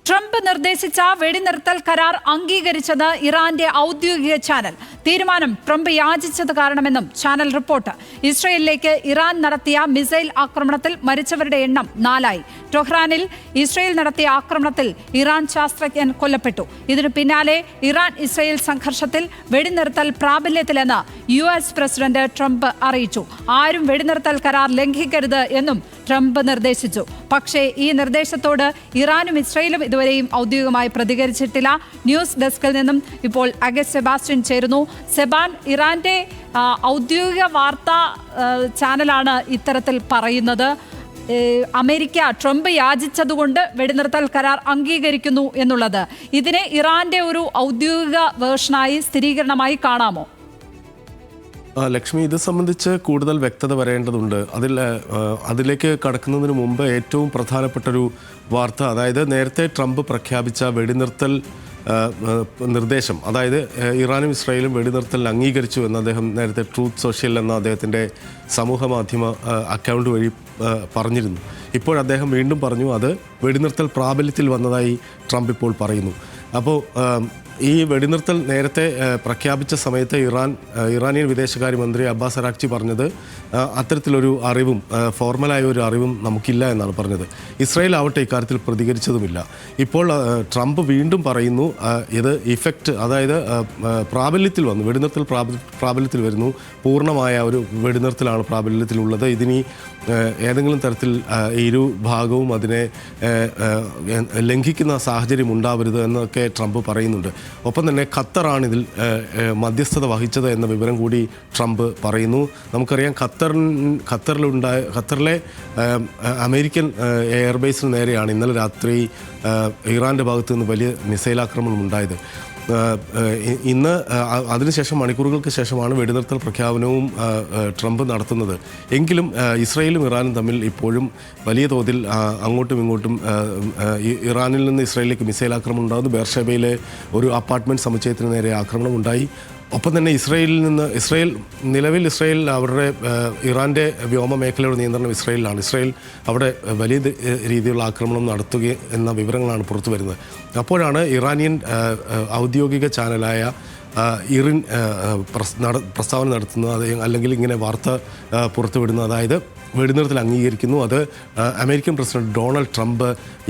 Trump നിർദ്ദേശിച്ച വെടിനിർത്തൽ കരാർ അംഗീകരിച്ചത് ഇറാന്റെ ഔദ്യോഗിക ചാനൽ. തീരുമാനം ട്രംപ് യാചിച്ചത് കാരണമെന്നും ചാനൽ റിപ്പോർട്ട്. ഇസ്രയേലിലേക്ക് ഇറാൻ നടത്തിയ മിസൈൽ ആക്രമണത്തിൽ മരിച്ചവരുടെ എണ്ണം 4 ടെഹ്റാനിൽ ഇസ്രയേൽ നടത്തിയ ആക്രമണത്തിൽ ഇറാൻ ശാസ്ത്രജ്ഞൻ കൊല്ലപ്പെട്ടു. ഇതിനു പിന്നാലെ ഇറാൻ ഇസ്രയേൽ സംഘർഷത്തിൽ വെടിനിർത്തൽ പ്രാബല്യത്തിലെന്ന് US പ്രസിഡന്റ് ട്രംപ് അറിയിച്ചു. ആരും വെടിനിർത്തൽ കരാർ ലംഘിക്കരുത് എന്നും ട്രംപ് നിർദ്ദേശിച്ചു. പക്ഷേ ഈ നിർദ്ദേശത്തോട് ഇറാനും ഇസ്രയേലും ഇതുവരെയും ഔദ്യോഗികമായി പ്രതികരിച്ചിട്ടില്ല. ന്യൂസ് ഡെസ്കിൽ നിന്നും ഇപ്പോൾ അഗസ്റ്റ് സെബാസ്റ്റ്യൻ ചേരുന്നു. സെബാൻ, ഇറാന്റെ ഔദ്യോഗിക വാർത്താ ചാനലാണ് ഇത്തരത്തിൽ പറയുന്നത്. അമേരിക്ക ട്രംപ് യാചിച്ചതുകൊണ്ട് വെടിനിർത്തൽ കരാർ അംഗീകരിക്കുന്നു എന്നുള്ളത്, ഇതിനെ ഇറാന്റെ ഒരു ഔദ്യോഗിക വേർഷനായി സ്ഥിരീകരണമായി കാണാമോ? ലക്ഷ്മി, ഇത് സംബന്ധിച്ച് കൂടുതൽ വ്യക്തത വരേണ്ടതുണ്ട്. അതിലേക്ക് കടക്കുന്നതിന് മുമ്പ് ഏറ്റവും പ്രധാനപ്പെട്ടൊരു വാർത്ത, അതായത് നേരത്തെ ട്രംപ് പ്രഖ്യാപിച്ച വെടിനിർത്തൽ നിർദ്ദേശം, അതായത് ഇറാനും ഇസ്രായേലും വെടിനിർത്തൽ അംഗീകരിച്ചു എന്ന് അദ്ദേഹം നേരത്തെ ട്രൂത്ത് സോഷ്യൽ എന്ന അദ്ദേഹത്തിൻ്റെ സമൂഹ മാധ്യമ അക്കൗണ്ട് വഴി പറഞ്ഞിരുന്നു. ഇപ്പോൾ അദ്ദേഹം വീണ്ടും പറഞ്ഞു അത് വെടിനിർത്തൽ പ്രാബല്യത്തിൽ വന്നതായി ട്രംപ് ഇപ്പോൾ പറയുന്നു. അപ്പോൾ ഈ വെടിനിർത്തൽ നേരത്തെ പ്രഖ്യാപിച്ച സമയത്ത് ഇറാനിയൻ വിദേശകാര്യമന്ത്രി അബ്ബാസ് അറാക്ചി പറഞ്ഞത് അത്തരത്തിലൊരു അറിവും ഫോർമലായ ഒരു അറിവും നമുക്കില്ല എന്നാണ് പറഞ്ഞത്. ഇസ്രായേൽ ആവട്ടെ ഇക്കാര്യത്തിൽ പ്രതികരിച്ചതുമില്ല. ഇപ്പോൾ ട്രംപ് വീണ്ടും പറയുന്നു ഇത് ഇഫക്റ്റ്, അതായത് പ്രാബല്യത്തിൽ വന്നു, വെടിനിർത്തൽ പ്രാബല്യത്തിൽ വരുന്നു, പൂർണ്ണമായ ഒരു വെടിനിർത്തലാണ് പ്രാബല്യത്തിലുള്ളത്. ഇതിനി ഏതെങ്കിലും തരത്തിൽ ഇരു ഭാഗവും അതിനെ ലംഘിക്കുന്ന സാഹചര്യം ഉണ്ടാവരുത് എന്നൊക്കെ ട്രംപ് പറയുന്നുണ്ട്. ഒപ്പം തന്നെ ഖത്തറാണ് ഇതിൽ മധ്യസ്ഥത വഹിച്ചത് എന്ന വിവരം കൂടി ട്രംപ് പറയുന്നു. നമുക്കറിയാം ഖത്തറിലെ അമേരിക്കൻ എയർബേസിന് നേരെയാണ് ഇന്നലെ രാത്രി ഇറാൻ്റെ ഭാഗത്തു നിന്ന് വലിയ മിസൈൽ ആക്രമണം ഉണ്ടായത്. ഇന്ന് അതിനുശേഷം മണിക്കൂറുകൾക്ക് ശേഷമാണ് വെടിനിർത്തൽ പ്രഖ്യാപനവും ട്രംപ് നടത്തുന്നത്. എങ്കിലും ഇസ്രായേലും ഇറാനും തമ്മിൽ ഇപ്പോഴും വലിയ തോതിൽ അങ്ങോട്ടും ഇങ്ങോട്ടും ഇറാനിൽ നിന്ന് ഇസ്രായേലിലേക്ക് മിസൈൽ ആക്രമണം ഉണ്ടാകുന്നു. ബേർഷെബയിലെ ഒരു അപ്പാർട്ട്മെൻറ്റ് സമുച്ചയത്തിന് നേരെ ആക്രമണം ഉണ്ടായി. ഒപ്പം തന്നെ നിലവിൽ ഇസ്രായേൽ അവരുടെ ഇറാൻ്റെ വ്യോമ മേഖലയുടെ നിയന്ത്രണം ഇസ്രായേലിലാണ്. ഇസ്രായേൽ അവിടെ വലിയ രീതിയിലുള്ള ആക്രമണം നടത്തുക എന്ന വിവരങ്ങളാണ് പുറത്തു വരുന്നത്. അപ്പോഴാണ് ഇറാനിയൻ ഔദ്യോഗിക ചാനലായ ഇറിൻ പ്രസ്താവന നടത്തുന്നത്, അല്ലെങ്കിൽ ഇങ്ങനെ വാർത്ത പുറത്തുവിടുന്നത്, അതായത് വെടിനിർത്തൽ അംഗീകരിക്കുന്നു, അത് അമേരിക്കൻ പ്രസിഡന്റ് ഡൊണാൾഡ് ട്രംപ്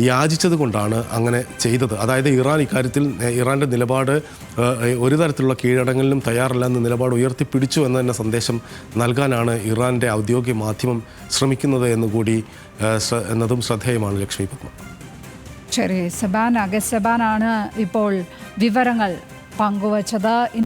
യാചിച്ചത് കൊണ്ടാണ് അങ്ങനെ ചെയ്തത്. അതായത് ഇറാൻ ഇക്കാര്യത്തിൽ ഇറാൻ്റെ നിലപാട് ഒരു തരത്തിലുള്ള കീഴടങ്ങലിനും തയ്യാറല്ല എന്ന നിലപാട് ഉയർത്തിപ്പിടിച്ചു എന്ന സന്ദേശം നൽകാനാണ് ഇറാൻ്റെ ഔദ്യോഗിക മാധ്യമം ശ്രമിക്കുന്നത് എന്നതും ശ്രദ്ധേയമാണ്. ലക്ഷ്മി പത്മ. ശരി, അഗസ്റ്റ് സെബാനാണ് ഇപ്പോൾ വിവരങ്ങൾ പങ്കുവച്ചത്.